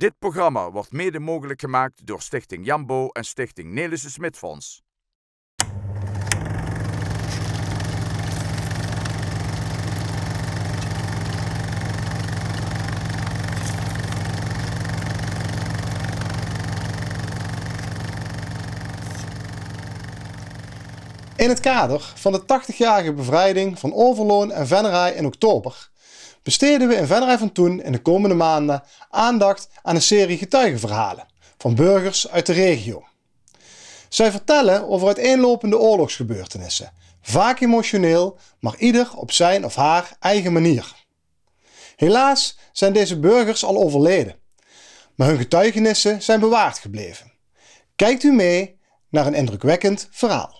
Dit programma wordt mede mogelijk gemaakt door Stichting Jambo en Stichting Nelissen Smit-Fonds. In het kader van de 80-jarige bevrijding van Overloon en Venray in oktober besteden we in Venray van Toen in de komende maanden aandacht aan een serie getuigenverhalen van burgers uit de regio. Zij vertellen over uiteenlopende oorlogsgebeurtenissen, vaak emotioneel, maar ieder op zijn of haar eigen manier. Helaas zijn deze burgers al overleden, maar hun getuigenissen zijn bewaard gebleven. Kijkt u mee naar een indrukwekkend verhaal.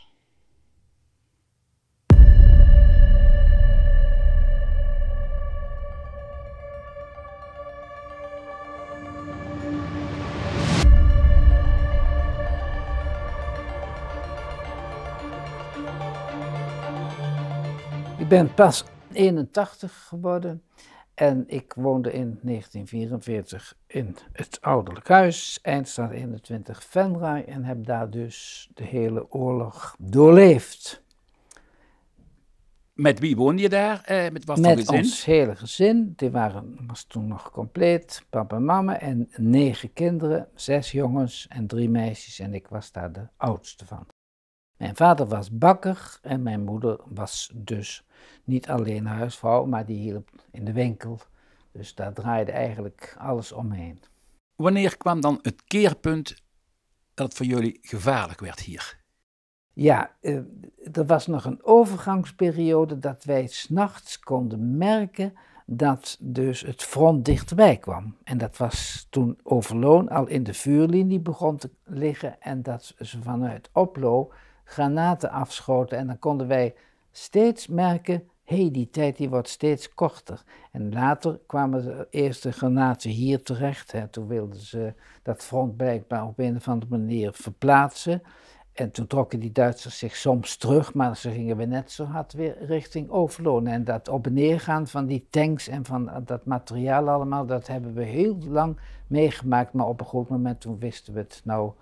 Ik ben pas 81 geworden en ik woonde in 1944 in het ouderlijk huis, Eindstraat 21 Venray, en heb daar dus de hele oorlog doorleefd. Met wie woonde je daar? Met wat voor gezin? Met ons hele gezin, was toen nog compleet, papa en mama en 9 kinderen, 6 jongens en 3 meisjes en ik was daar de oudste van. Mijn vader was bakker en mijn moeder was dus niet alleen huisvrouw, maar die hielp in de winkel. Dus daar draaide eigenlijk alles omheen. Wanneer kwam dan het keerpunt dat het voor jullie gevaarlijk werd hier? Ja, er was nog een overgangsperiode dat wij 's nachts konden merken dat dus het front dichterbij kwam. En dat was toen Overloon al in de vuurlinie begon te liggen en dat ze vanuit Oplo granaten afschoten. En dan konden wij steeds merken, die tijd die wordt steeds korter. En later kwamen de eerste granaten hier terecht. Toen wilden ze dat front blijkbaar op een of andere manier verplaatsen. En toen trokken die Duitsers zich soms terug, maar ze gingen weer net zo hard weer richting Overloon. En dat op en neer gaan van die tanks en van dat materiaal allemaal, dat hebben we heel lang meegemaakt. Maar op een goed moment toen wisten we het, nou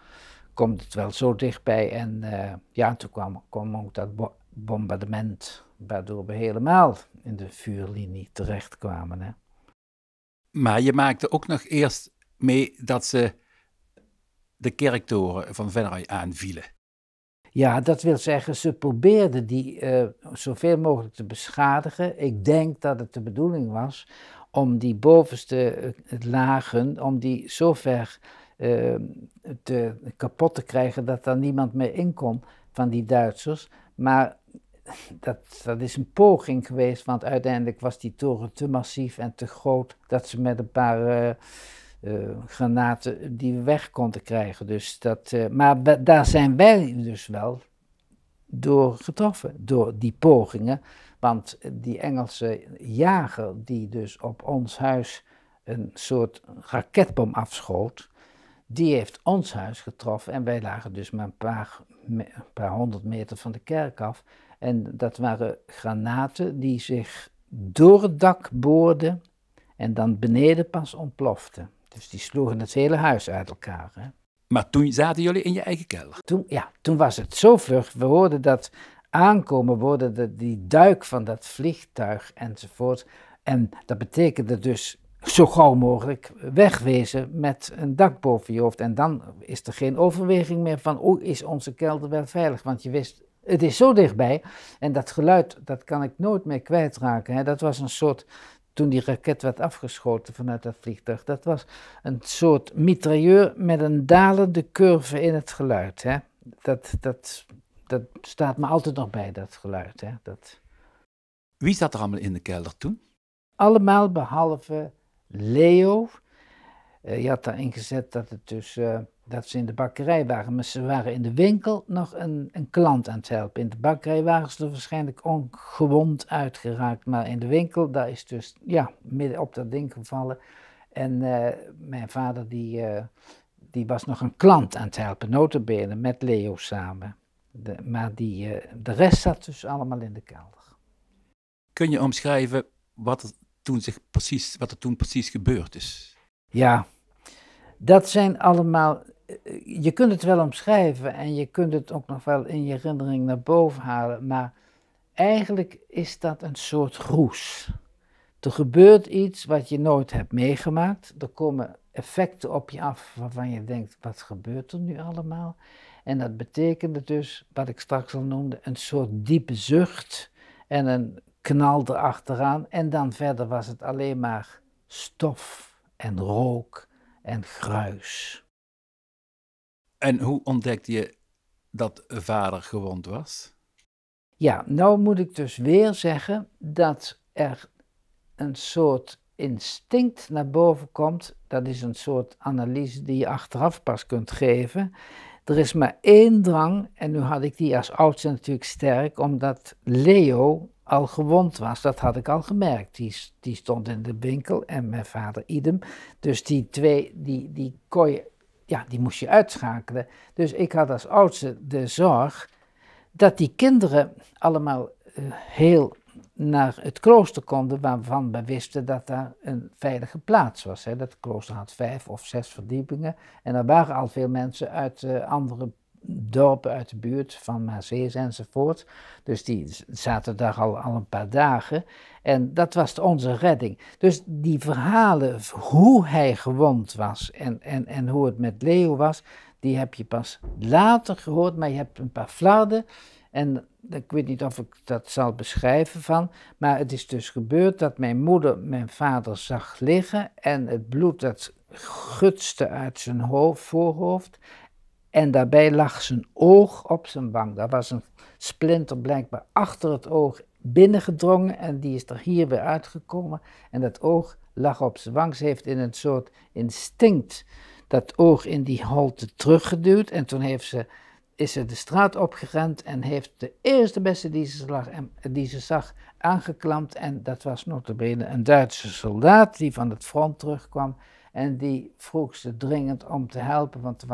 komt het wel zo dichtbij. En toen kwam ook dat bombardement, waardoor we helemaal in de vuurlinie terecht kwamen. Hè. Maar je maakte ook nog eerst mee dat ze de kerktoren van Venray aanvielen. Ja, dat wil zeggen, ze probeerden die zoveel mogelijk te beschadigen. Ik denk dat het de bedoeling was om die bovenste lagen, om die zo ver kapot te krijgen dat er niemand meer in kon van die Duitsers. Maar dat is een poging geweest, want uiteindelijk was die toren te massief en te groot dat ze met een paar granaten die we weg konden krijgen. Dus maar daar zijn wij dus wel door getroffen, door die pogingen. Want die Engelse jager die dus op ons huis een soort raketbom afschoot, die heeft ons huis getroffen en wij lagen dus maar een paar 100 meter van de kerk af. En dat waren granaten die zich door het dak boorden en dan beneden pas ontploften. Dus die sloegen het hele huis uit elkaar. Hè. Maar toen zaten jullie in je eigen kelder? Toen was het zo vlug. We hoorden dat aankomen, worden die duik van dat vliegtuig enzovoort. En dat betekende dus zo gauw mogelijk wegwezen met een dak boven je hoofd. En dan is er geen overweging meer van, is onze kelder wel veilig? Want je wist, het is zo dichtbij. En dat geluid, dat kan ik nooit meer kwijtraken. Hè. Dat was een soort, toen die raket werd afgeschoten vanuit dat vliegtuig, dat was een soort mitrailleur met een dalende curve in het geluid. Hè. Dat staat me altijd nog bij, dat geluid. Hè. Wie zat er allemaal in de kelder toen? Allemaal behalve Leo. Je had daarin gezet dat het dus dat ze in de bakkerij waren, maar ze waren in de winkel nog een klant aan het helpen. In de bakkerij waren ze er waarschijnlijk ongewond uitgeraakt, maar in de winkel, daar is dus midden op dat ding gevallen. En mijn vader die was nog een klant aan het helpen, nota bene, met Leo samen. Maar de rest zat dus allemaal in de kelder. Kun je omschrijven wat er toen precies gebeurd is? Ja, Dat zijn allemaal, je kunt het wel omschrijven en je kunt het ook nog wel in je herinnering naar boven halen, maar eigenlijk is dat een soort roes. Er gebeurt iets wat je nooit hebt meegemaakt, er komen effecten op je af waarvan je denkt, wat gebeurt er nu allemaal? En dat betekende dus, wat ik straks al noemde, een soort diepe zucht en een knal erachteraan. En dan verder was het alleen maar stof en rook en gruis. En hoe ontdekte je dat vader gewond was? Ja, nou moet ik dus weer zeggen dat er een soort instinct naar boven komt. Dat is een soort analyse die je achteraf pas kunt geven. Er is maar één drang, en nu had ik die als oudste natuurlijk sterk, omdat Leo al gewond was. Dat had ik al gemerkt. Die stond in de winkel en mijn vader idem. Dus die twee, die kon je, ja, die moest je uitschakelen. Dus ik had als oudste de zorg dat die kinderen allemaal heel naar het klooster konden, waarvan we wisten dat daar een veilige plaats was. Hè. Dat klooster had 5 of 6 verdiepingen en er waren al veel mensen uit andere dorpen uit de buurt, van Mazees enzovoort. Dus die zaten daar al een paar dagen en dat was onze redding. Dus die verhalen, hoe hij gewond was en hoe het met Leo was, die heb je pas later gehoord, maar je hebt een paar flarden. En ik weet niet of ik dat zal beschrijven van, maar het is dus gebeurd dat mijn moeder mijn vader zag liggen en het bloed dat gutste uit zijn voorhoofd en daarbij lag zijn oog op zijn wang. Daar was een splinter blijkbaar achter het oog binnengedrongen en die is er hier weer uitgekomen en dat oog lag op zijn wang. Ze heeft in een soort instinct dat oog in die holte teruggeduwd en toen is ze de straat opgerend en heeft de eerste beste die ze zag aangeklampt. En dat was nota bene een Duitse soldaat die van het front terugkwam. En die vroeg ze dringend om te helpen, want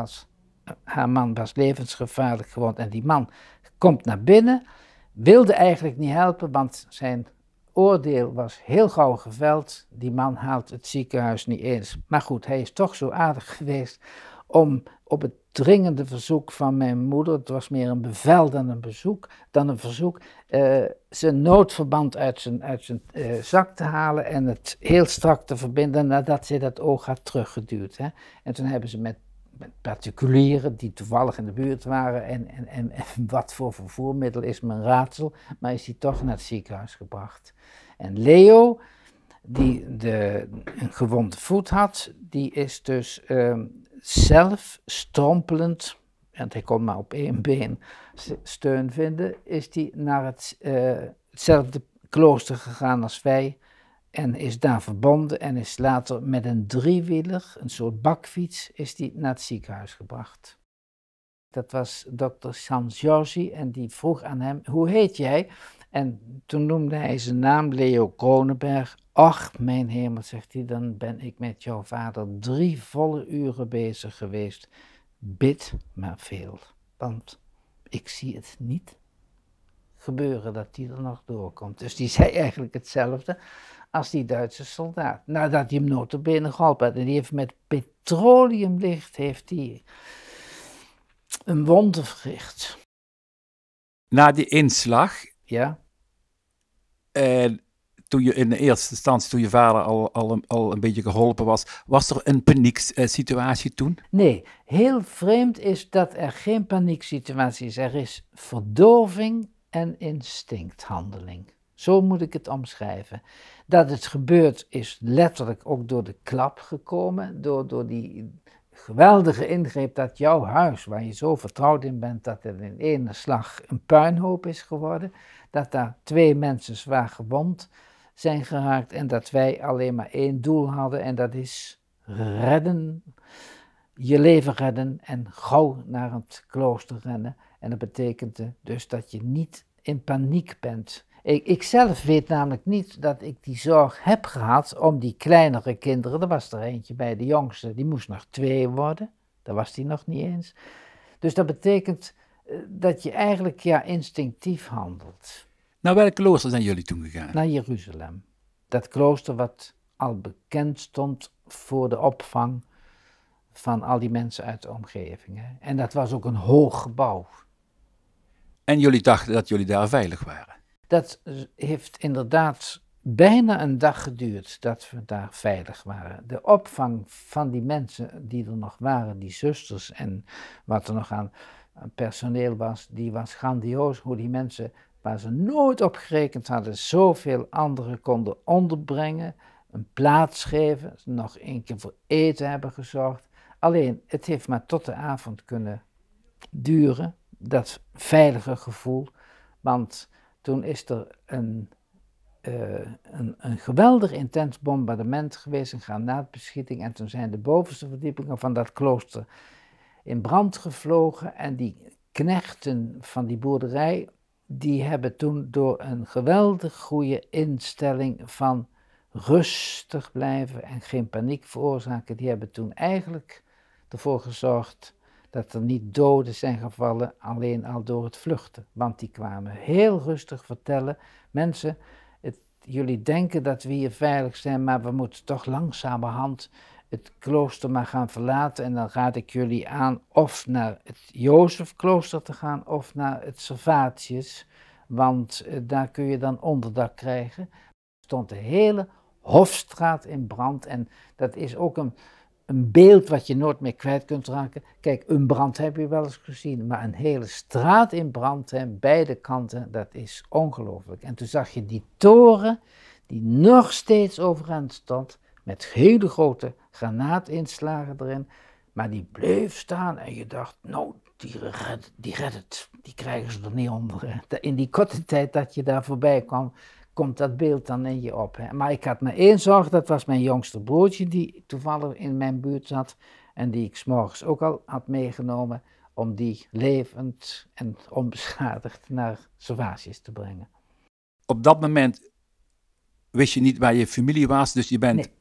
haar man was levensgevaarlijk gewond. En die man komt naar binnen, wilde eigenlijk niet helpen, want zijn oordeel was heel gauw geveld. Die man haalt het ziekenhuis niet eens. Maar goed, hij is toch zo aardig geweest om op het dringende verzoek van mijn moeder, het was meer een bevel dan een verzoek, zijn noodverband uit zijn zak te halen en het heel strak te verbinden nadat zij dat oog had teruggeduwd. Hè. En toen hebben ze met particulieren die toevallig in de buurt waren en wat voor vervoermiddel is me een raadsel, maar is hij toch naar het ziekenhuis gebracht. En Leo, die een gewonde voet had, die is dus zelf strompelend, en hij kon maar op 1 been steun vinden, is hij naar hetzelfde klooster gegaan als wij en is daar verbonden en is later met een 3-wieler, een soort bakfiets, is hij naar het ziekenhuis gebracht. Dat was dokter San Giorgi en die vroeg aan hem, hoe heet jij? En toen noemde hij zijn naam, Leo Kronenberg. Ach, mijn hemel, zegt hij, dan ben ik met jouw vader 3 volle uren bezig geweest. Bid maar veel, want ik zie het niet gebeuren dat die er nog doorkomt. Dus die zei eigenlijk hetzelfde als die Duitse soldaat. Nadat hij hem nota bene geholpen had. En die heeft met petroleumlicht een wonder verricht. Na die inslag, Ja. toen je in de eerste instantie, toen je vader al een beetje geholpen was, was er een panieksituatie toen? Nee, heel vreemd is dat er geen panieksituatie is. Er is verdoving en instincthandeling. Zo moet ik het omschrijven. Dat het gebeurt is letterlijk ook door de klap gekomen, door die geweldige ingreep dat jouw huis, waar je zo vertrouwd in bent, dat het in ene slag een puinhoop is geworden, dat daar 2 mensen zwaar gewond zijn geraakt en dat wij alleen maar 1 doel hadden en dat is redden, je leven redden en gauw naar het klooster rennen. En dat betekent dus dat je niet in paniek bent. Ik zelf weet namelijk niet dat ik die zorg heb gehad om die kleinere kinderen, er was er eentje bij, de jongste, die moest nog 2 worden, daar was die nog niet eens. Dus dat betekent dat je eigenlijk instinctief handelt. Naar welk klooster zijn jullie toen gegaan? Naar Jeruzalem. Dat klooster wat al bekend stond voor de opvang van al die mensen uit de omgeving. Hè. En dat was ook een hoog gebouw. En jullie dachten dat jullie daar veilig waren? Dat heeft inderdaad bijna een dag geduurd dat we daar veilig waren. De opvang van die mensen die er nog waren, die zusters en wat er nog aan personeel was, die was grandioos. Hoe die mensen, waar ze nooit op gerekend hadden, zoveel anderen konden onderbrengen, een plaats geven, nog een keer voor eten hebben gezorgd. Alleen, het heeft maar tot de avond kunnen duren, dat veilige gevoel, want toen is er een geweldig intens bombardement geweest, een granaatbeschieting, en toen zijn de bovenste verdiepingen van dat klooster in brand gevlogen en die knechten van die boerderij, die hebben toen door een geweldig goede instelling van rustig blijven en geen paniek veroorzaken, die hebben toen eigenlijk ervoor gezorgd dat er niet doden zijn gevallen, alleen al door het vluchten. Want die kwamen heel rustig vertellen, mensen, jullie denken dat we hier veilig zijn, maar we moeten toch langzamerhand het klooster maar gaan verlaten. En dan raad ik jullie aan of naar het Jozefklooster te gaan of naar het Servatius, want daar kun je dan onderdak krijgen. Er stond de hele Hofstraat in brand en dat is ook een beeld wat je nooit meer kwijt kunt raken. Kijk, een brand heb je wel eens gezien, maar een hele straat in brand, hè, beide kanten, dat is ongelooflijk. En toen zag je die toren, die nog steeds overeind stond, met hele grote granaatinslagen erin, maar die bleef staan en je dacht, nou, die redt het, die krijgen ze er niet onder. In die korte tijd dat je daar voorbij kwam, komt dat beeld dan in je op. Hè. Maar ik had maar één zorg, dat was mijn jongste broertje, die toevallig in mijn buurt zat en die ik 's morgens ook al had meegenomen om die levend en onbeschadigd naar Servatius te brengen. Op dat moment wist je niet waar je familie was, dus je bent...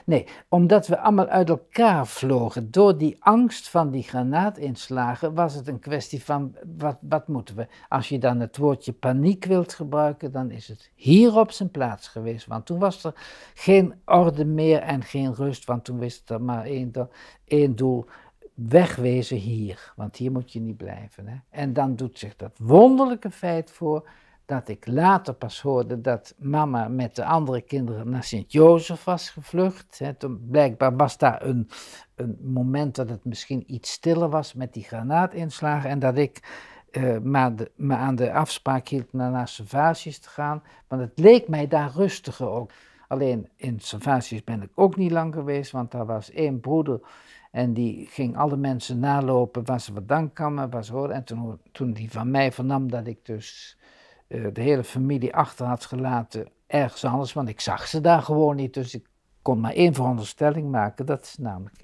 Nee, omdat we allemaal uit elkaar vlogen. Door die angst van die granaatinslagen was het een kwestie van, wat moeten we? Als je dan het woordje paniek wilt gebruiken, dan is het hier op zijn plaats geweest. Want toen was er geen orde meer en geen rust, want toen wist er maar één doel, wegwezen hier. Want hier moet je niet blijven. Hè? En dan doet zich dat wonderlijke feit voor, dat ik later pas hoorde dat mama met de andere kinderen naar Sint-Jozef was gevlucht. Toen blijkbaar was daar een moment dat het misschien iets stiller was met die granaatinslagen en dat ik me aan de afspraak hield naar Servatius te gaan, want het leek mij daar rustiger ook. Alleen in Servatius ben ik ook niet lang geweest, want daar was één broeder en die ging alle mensen nalopen waar ze vandaan kwamen, waar ze hoorden. En toen die van mij vernam dat ik dus de hele familie achter had gelaten ergens anders, want ik zag ze daar gewoon niet, dus ik kon maar één veronderstelling maken, dat ze namelijk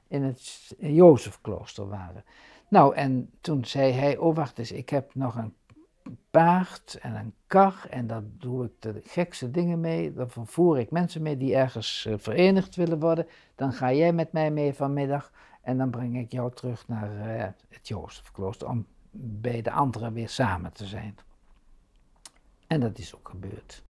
in het Jozefklooster waren. Nou, en toen zei hij, oh wacht eens, ik heb nog een paard en een kar en daar doe ik de gekste dingen mee, daar vervoer ik mensen mee die ergens verenigd willen worden, dan ga jij met mij mee vanmiddag en dan breng ik jou terug naar het Jozefklooster om bij de anderen weer samen te zijn. En dat is ook gebeurd.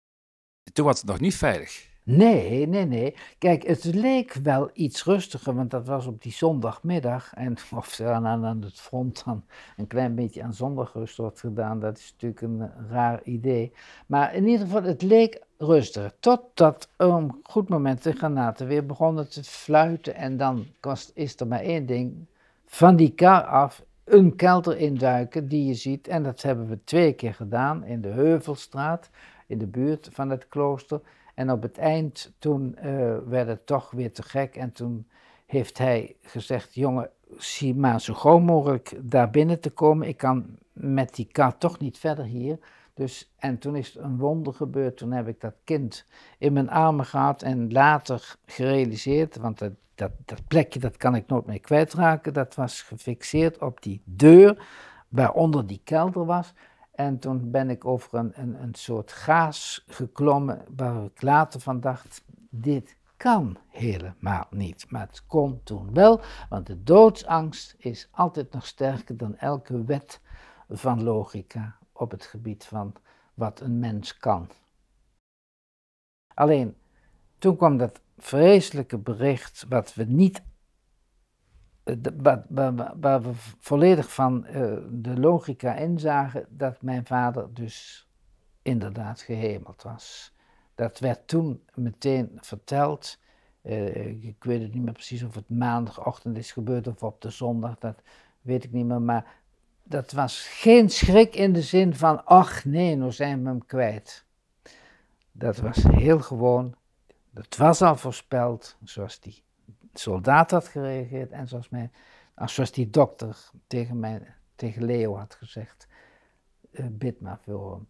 Toen was het nog niet veilig. Nee. Kijk, het leek wel iets rustiger, want dat was op die zondagmiddag. En of er aan het front dan een klein beetje aan zondagrust wordt gedaan, dat is natuurlijk een raar idee. Maar in ieder geval, het leek rustiger. Totdat op een goed moment de granaten weer begonnen te fluiten. En dan is er maar één ding, van die kar af, een kelder induiken die je ziet. En dat hebben we 2 keer gedaan in de Heuvelstraat, in de buurt van het klooster. En op het eind, toen werd het toch weer te gek. En toen heeft hij gezegd, jongen, zie maar zo gauw mogelijk daar binnen te komen. Ik kan met die kar toch niet verder hier. Dus, en toen is een wonder gebeurd. Toen heb ik dat kind in mijn armen gehad en later gerealiseerd, want dat plekje, dat kan ik nooit meer kwijtraken. Dat was gefixeerd op die deur, waaronder die kelder was. En toen ben ik over een soort gaas geklommen, waar ik later van dacht, dit kan helemaal niet. Maar het kon toen wel, want de doodsangst is altijd nog sterker dan elke wet van logica op het gebied van wat een mens kan. Alleen, toen kwam dat vreselijke bericht, wat we niet waar we volledig van de logica inzagen dat mijn vader dus inderdaad gehemeld was. Dat werd toen meteen verteld. Ik weet het niet meer precies of het maandagochtend is gebeurd of op de zondag, dat weet ik niet meer. Maar dat was geen schrik in de zin van, ach nee, nou zijn we hem kwijt. Dat was heel gewoon. Het was al voorspeld, zoals die soldaat had gereageerd en zoals die dokter tegen Leo had gezegd, bid maar voor hem.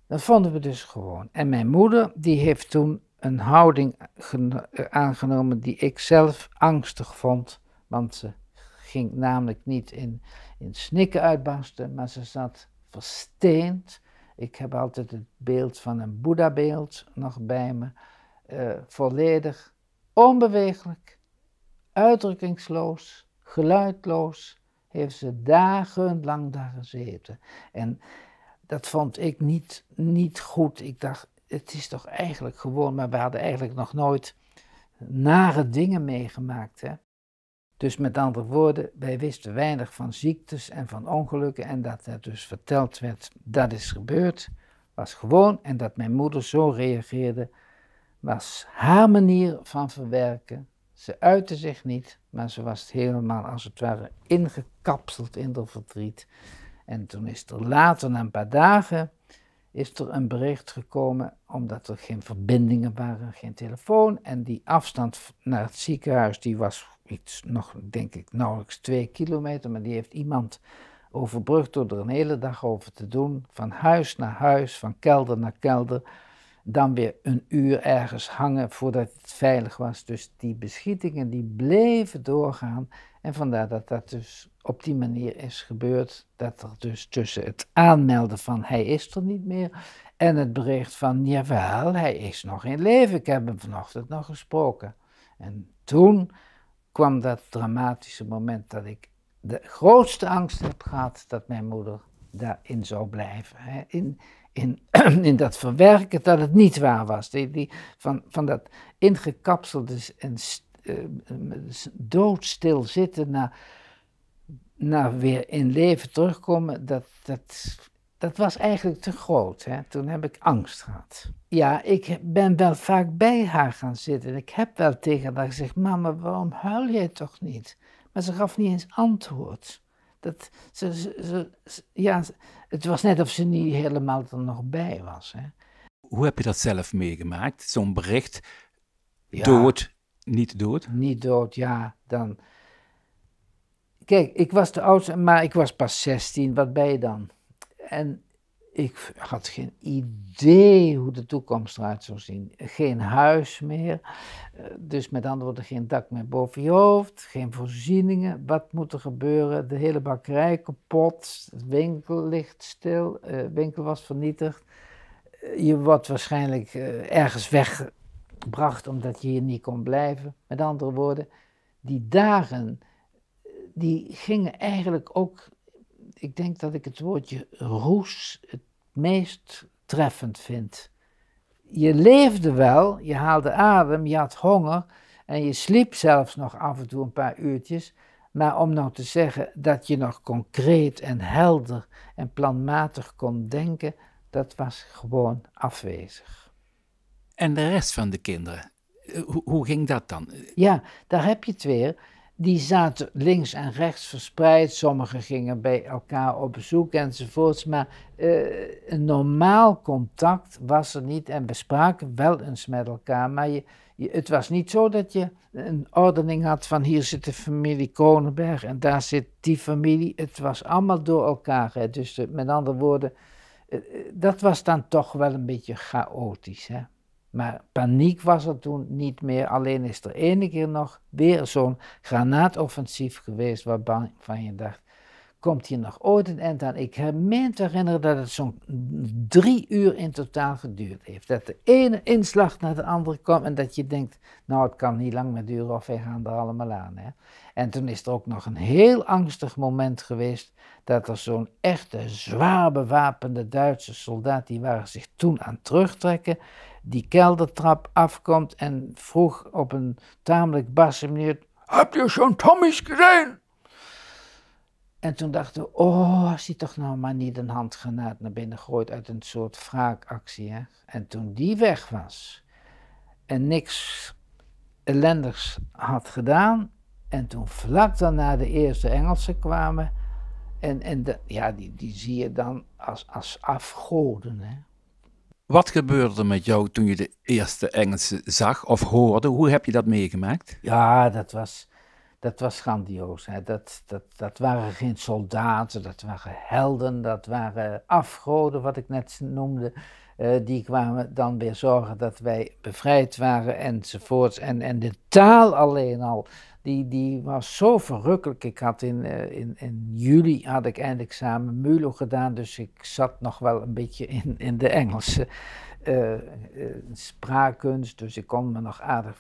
Dat vonden we dus gewoon. En mijn moeder, die heeft toen een houding aangenomen die ik zelf angstig vond, want ze ging namelijk niet in snikken uitbarsten, maar ze zat versteend. Ik heb altijd het beeld van een Boeddha-beeld nog bij me, volledig onbeweeglijk, uitdrukkingsloos, geluidloos, heeft ze dagenlang daar gezeten. En dat vond ik niet goed. Ik dacht, het is toch eigenlijk gewoon, maar we hadden eigenlijk nog nooit nare dingen meegemaakt. Hè? Dus met andere woorden, wij wisten weinig van ziektes en van ongelukken en dat er dus verteld werd, dat is gebeurd, was gewoon. En dat mijn moeder zo reageerde, was haar manier van verwerken. Ze uitte zich niet, maar ze was helemaal als het ware ingekapseld in haar verdriet. En toen is er later, na een paar dagen, is er een bericht gekomen, omdat er geen verbindingen waren, geen telefoon. En die afstand naar het ziekenhuis, die was nog, denk ik, nauwelijks 2 kilometer. Maar die heeft iemand overbrugd door er een hele dag over te doen. Van huis naar huis, van kelder naar kelder. Dan weer een uur ergens hangen voordat het veilig was. Dus die beschietingen die bleven doorgaan. En vandaar dat dat dus op die manier is gebeurd. Dat er dus tussen het aanmelden van hij is er niet meer en het bericht van jawel, hij is nog in leven. Ik heb hem vanochtend nog gesproken. En toen kwam dat dramatische moment dat ik de grootste angst heb gehad dat mijn moeder daarin zou blijven. Hè. In dat verwerken dat het niet waar was. Van dat ingekapselde en doodstil zitten naar weer in leven terugkomen, dat was eigenlijk te groot. Hè. Toen heb ik angst gehad. Ja, ik ben wel vaak bij haar gaan zitten. Ik heb wel tegen haar gezegd, mama, waarom huil jij toch niet? Maar ze gaf niet eens antwoord. Het was net of ze niet helemaal er nog bij was. Hè. Hoe heb je dat zelf meegemaakt? Zo'n bericht, Ja, dood, niet dood? niet dood, ja, dan... Kijk, ik was de oudste, maar ik was pas 16, wat ben je dan? En ik had geen idee hoe de toekomst eruit zou zien. Geen huis meer, dus met andere woorden geen dak meer boven je hoofd, geen voorzieningen. Wat moet er gebeuren? De hele bakkerij kapot, het winkel ligt stil, winkel was vernietigd. Je wordt waarschijnlijk ergens weggebracht omdat je hier niet kon blijven. Met andere woorden, die dagen, die gingen eigenlijk ook... Ik denk dat ik het woordje roes het meest treffend vind. Je leefde wel, je haalde adem, je had honger en je sliep zelfs nog af en toe een paar uurtjes. Maar om nou te zeggen dat je nog concreet en helder en planmatig kon denken, dat was gewoon afwezig. En de rest van de kinderen, hoe ging dat dan? Ja, daar heb je het weer. Die zaten links en rechts verspreid, sommigen gingen bij elkaar op bezoek enzovoorts, maar een normaal contact was er niet en we spraken wel eens met elkaar, maar het was niet zo dat je een ordening had van hier zit de familie Kronenberg en daar zit die familie, het was allemaal door elkaar, hè. Dus met andere woorden, dat was dan toch wel een beetje chaotisch, hè. Maar paniek was er toen niet meer, alleen is er ene keer nog weer zo'n granaatoffensief geweest waarvan je dacht, komt hier nog ooit een eind aan? Ik meen te herinneren dat het zo'n 3 uur in totaal geduurd heeft. Dat de ene inslag naar de andere kwam en dat je denkt, nou het kan niet lang meer duren of wij gaan er allemaal aan. Hè? En toen is er ook nog een heel angstig moment geweest dat er zo'n echte zwaar bewapende Duitse soldaat, die waren zich toen aan het terugtrekken, die keldertrap afkomt en vroeg op een tamelijk barse manier, heb je zo'n Tommy's gezien? En toen dachten we, als hij toch nou maar niet een handgranaat naar binnen gooit uit een soort wraakactie. Hè? En toen die weg was en niks ellendigs had gedaan, en toen vlak daarna de eerste Engelsen kwamen, die zie je dan als afgoden. Hè? Wat gebeurde er met jou toen je de eerste Engelsen zag of hoorde? Hoe heb je dat meegemaakt? Ja, dat was grandioos. Hè. Dat waren geen soldaten, dat waren helden, dat waren afgoden, wat ik net noemde. Die kwamen dan weer zorgen dat wij bevrijd waren enzovoorts. En de taal alleen al, die was zo verrukkelijk. Ik had in juli had ik eindexamen MULO gedaan, dus ik zat nog wel een beetje in de Engelse spraakkunst. Dus ik kon me nog aardig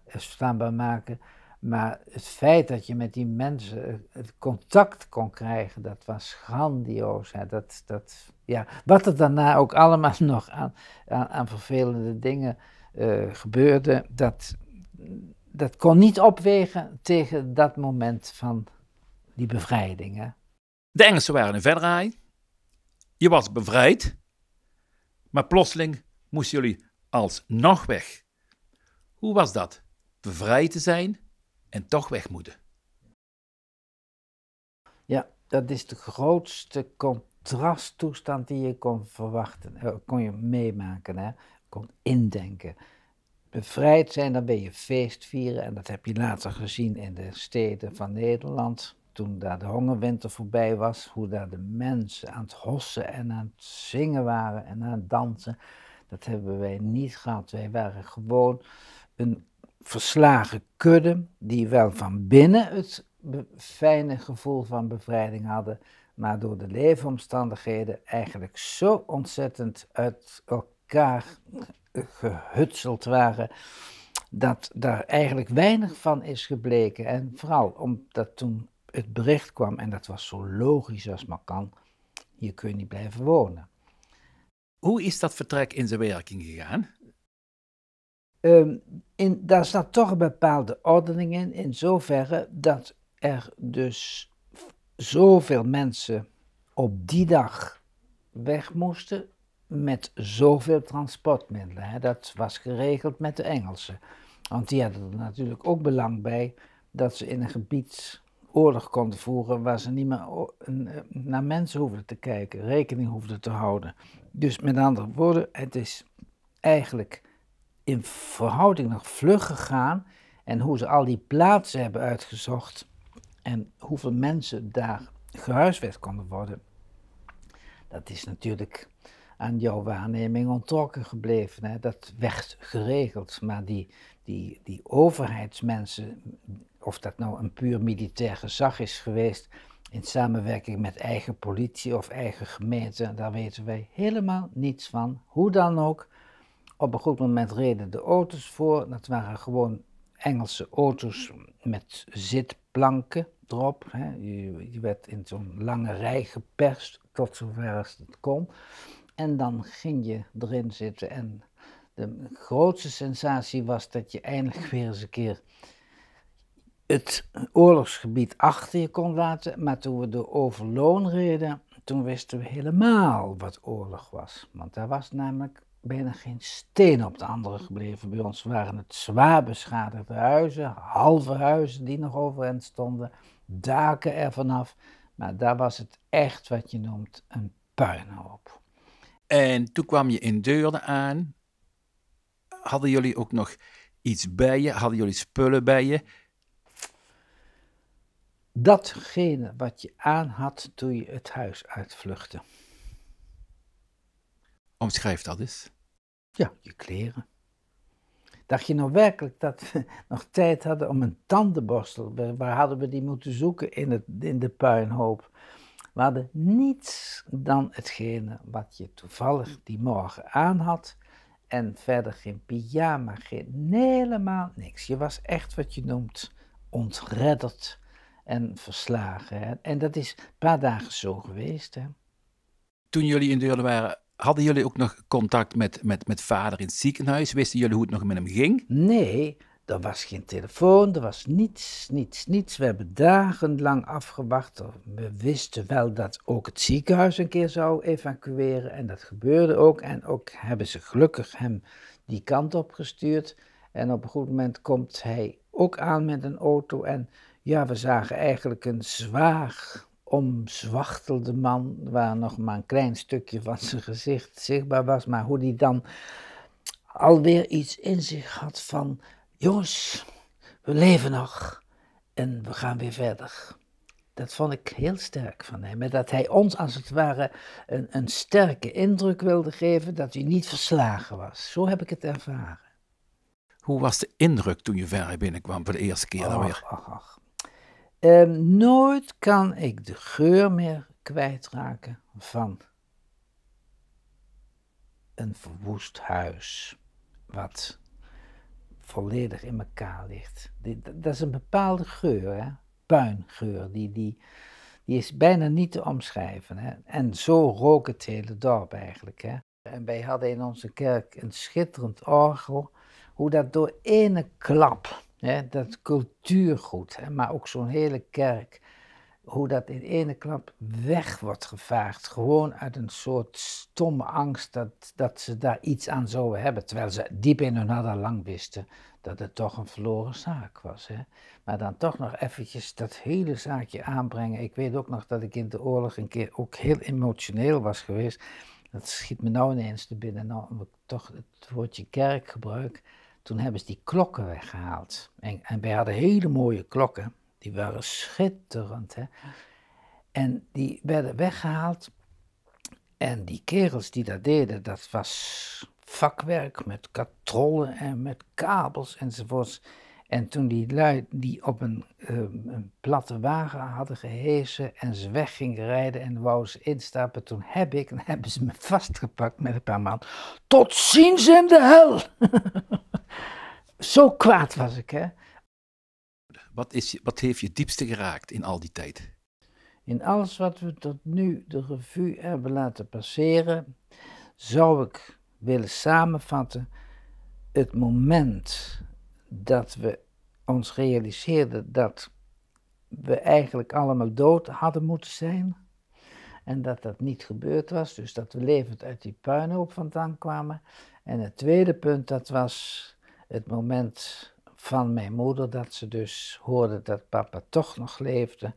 verstaanbaar maken. Maar het feit dat je met die mensen het contact kon krijgen, dat was grandioos. Hè. Wat er daarna ook allemaal nog aan vervelende dingen gebeurde, dat kon niet opwegen tegen dat moment van die bevrijding. Hè. De Engelsen waren in Venray. Je was bevrijd. Maar plotseling moesten jullie alsnog weg. Hoe was dat? Bevrijd te zijn en toch weg moeten. Ja, dat is de grootste contrasttoestand die je kon verwachten. Kon je meemaken, hè? Kon indenken. Bevrijd zijn, dan ben je feest vieren. En dat heb je later gezien in de steden van Nederland. Toen daar de hongerwinter voorbij was. Hoe daar de mensen aan het hossen en aan het zingen waren en aan het dansen. Dat hebben wij niet gehad. Wij waren gewoon een verslagen kudde die wel van binnen het fijne gevoel van bevrijding hadden, maar door de leefomstandigheden eigenlijk zo ontzettend uit elkaar gehutseld waren, dat daar eigenlijk weinig van is gebleken. En vooral omdat toen het bericht kwam, en dat was zo logisch als maar kan, hier kun je niet blijven wonen. Hoe is dat vertrek in zijn werking gegaan? Daar zat toch een bepaalde ordening in zoverre dat er dus zoveel mensen op die dag weg moesten met zoveel transportmiddelen. Hè. Dat was geregeld met de Engelsen. Want die hadden er natuurlijk ook belang bij dat ze in een gebied oorlog konden voeren waar ze niet meer naar mensen hoefden te kijken, rekening hoefden te houden. Dus met andere woorden, het is eigenlijk in verhouding nog vlug gegaan. En hoe ze al die plaatsen hebben uitgezocht en hoeveel mensen daar gehuisvest konden worden, dat is natuurlijk aan jouw waarneming onttrokken gebleven. Hè? Dat werd geregeld, maar die overheidsmensen, of dat nou een puur militair gezag is geweest, in samenwerking met eigen politie of eigen gemeente, daar weten wij helemaal niets van. Hoe dan ook, op een goed moment reden de auto's voor. Dat waren gewoon Engelse auto's met zitplanken erop. Hè. Je werd in zo'n lange rij geperst, tot zover als het kon. En dan ging je erin zitten. En de grootste sensatie was dat je eindelijk weer eens een keer het oorlogsgebied achter je kon laten. Maar toen we door Overloon reden, toen wisten we helemaal wat oorlog was. Want daar was namelijk bijna geen steen op de andere gebleven. Bij ons waren het zwaar beschadigde huizen, halve huizen die nog overeind stonden, daken er vanaf. Maar daar was het echt wat je noemt een puinhoop. En toen kwam je in Deurne aan. Hadden jullie ook nog iets bij je? Hadden jullie spullen bij je? Datgene wat je aan had toen je het huis uitvluchtte. Omschrijf dat eens. Ja, je kleren. Dacht je nou werkelijk dat we nog tijd hadden om een tandenborstel? Waar hadden we die moeten zoeken in de puinhoop? We hadden niets dan hetgene wat je toevallig die morgen aan had. En verder geen pyjama, helemaal niks. Je was echt wat je noemt ontredderd en verslagen. Hè? En dat is een paar dagen zo geweest. Hè? Toen jullie in Deurne waren, hadden jullie ook nog contact met vader in het ziekenhuis? Wisten jullie hoe het nog met hem ging? Nee, Er was geen telefoon, er was niets. We hebben dagenlang afgewacht. We wisten wel dat ook het ziekenhuis een keer zou evacueren. En dat gebeurde ook. En ook hebben ze gelukkig hem die kant op gestuurd. En op een goed moment komt hij ook aan met een auto. En ja, we zagen eigenlijk een zwaar omzwachtelde man, waar nog maar een klein stukje van zijn gezicht zichtbaar was. Maar hoe die dan alweer iets in zich had van: jongens, we leven nog en we gaan weer verder. Dat vond ik heel sterk van hem. En dat hij ons als het ware een sterke indruk wilde geven dat hij niet verslagen was. Zo heb ik het ervaren. Hoe was de indruk toen je Venray binnenkwam voor de eerste keer dan weer? Nooit kan ik de geur meer kwijtraken van een verwoest huis, wat volledig in elkaar ligt. Dat is een bepaalde geur, hè? Puingeur, die is bijna niet te omschrijven. Hè? En zo rook het hele dorp eigenlijk. Hè? En wij hadden in onze kerk een schitterend orgel, hoe dat door ene klap, hè, dat cultuurgoed, hè, maar ook zo'n hele kerk, hoe dat in ene klap weg wordt gevaagd. Gewoon uit een soort stomme angst dat ze daar iets aan zouden hebben. Terwijl ze diep in hun hart al lang wisten dat het toch een verloren zaak was. Hè. Maar dan toch nog eventjes dat hele zaakje aanbrengen. Ik weet ook nog dat ik in de oorlog een keer ook heel emotioneel was geweest. Dat schiet me nou ineens te binnen. Nou, omdat ik toch het woordje kerk gebruik. Toen hebben ze die klokken weggehaald. En wij hadden hele mooie klokken. Die waren schitterend. Hè? En die werden weggehaald. En die kerels die dat deden, dat was vakwerk met katrollen en met kabels enzovoorts. En toen die lui die op een platte wagen hadden gehesen en ze weg gingen rijden en wouden ze instappen, toen hebben ze me vastgepakt met een paar man. Tot ziens in de hel! Zo kwaad was ik, hè. Wat heeft je diepste geraakt in al die tijd? In alles wat we tot nu de revue hebben laten passeren, zou ik willen samenvatten het moment dat we ons realiseerden dat we eigenlijk allemaal dood hadden moeten zijn en dat dat niet gebeurd was, dus dat we levend uit die puinhoop vandaan kwamen. En het tweede punt, dat was het moment van mijn moeder, dat ze dus hoorde dat papa toch nog leefde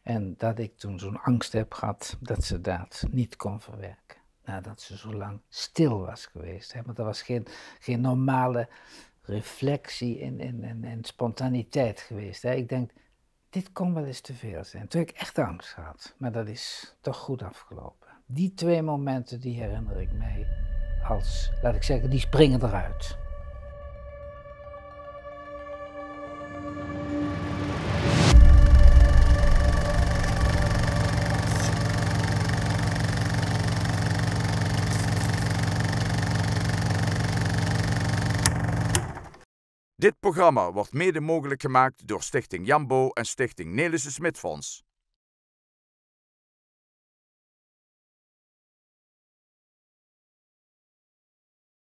en dat ik toen zo'n angst heb gehad dat ze dat niet kon verwerken. Nadat ze zo lang stil was geweest. Hè? Want er was geen normale reflectie en spontaniteit geweest. Hè? Ik denk, dit kon wel eens te veel zijn. Toen heb ik echt angst gehad. Maar dat is toch goed afgelopen. Die twee momenten, die herinner ik mij als, laat ik zeggen, die springen eruit. Dit programma wordt mede mogelijk gemaakt door Stichting Jambo en Stichting Nelissen Smit Fonds.